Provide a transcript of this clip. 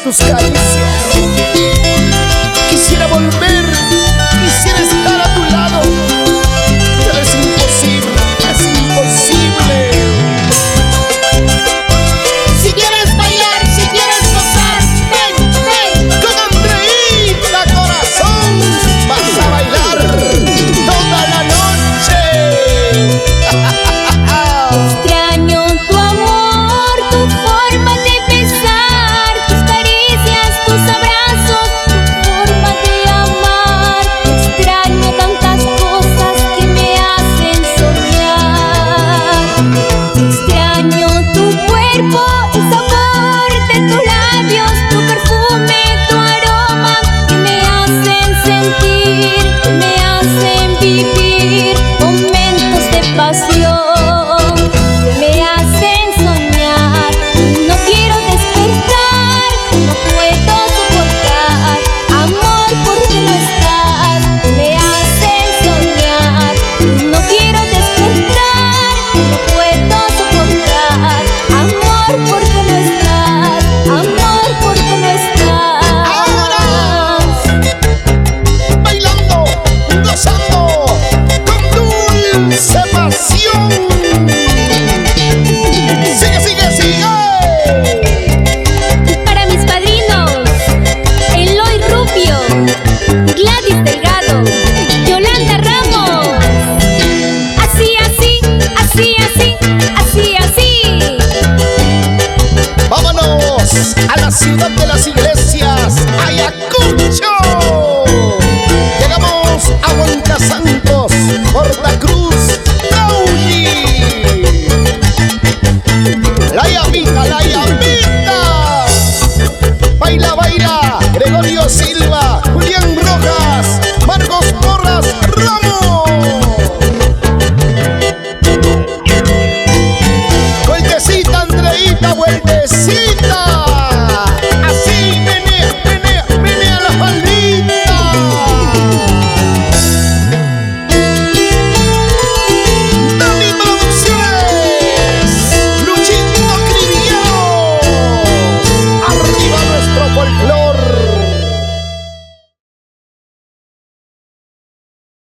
tus caricias. Quisiera volver, quisiera estar a tu lado, pero es imposible, es imposible. Si quieres bailar, si quieres gozar, ven, ven. Con Andreita Corazón vas a bailar toda la noche. Extraño tu amor, tu forma de besar, tus caricias, tus abrazos, tu forma de amar. Extraño tantas cosas que me hacen soñar. Extraño tu cuerpo, el sabor de tus labios, tu perfume, tu aroma, que me hacen sentir, que me hacen vivir momentos de pasión, que me hacen soñar. No quiero despertar, no puedo soportar, amor, porque no estás. Me hacen soñar, no quiero despertar, no puedo soportar, amor, porque no estás, amor, porque no estás. Bailando, gozando, con dulce pasión. Sigue, sigue, sigue. Para mis padrinos, Eloy Rubio, Gladys Delgado, Yolanda Ramos. Así, así, así, así, así, así. Vámonos a la ciudad de las iglesias, Ayacucho.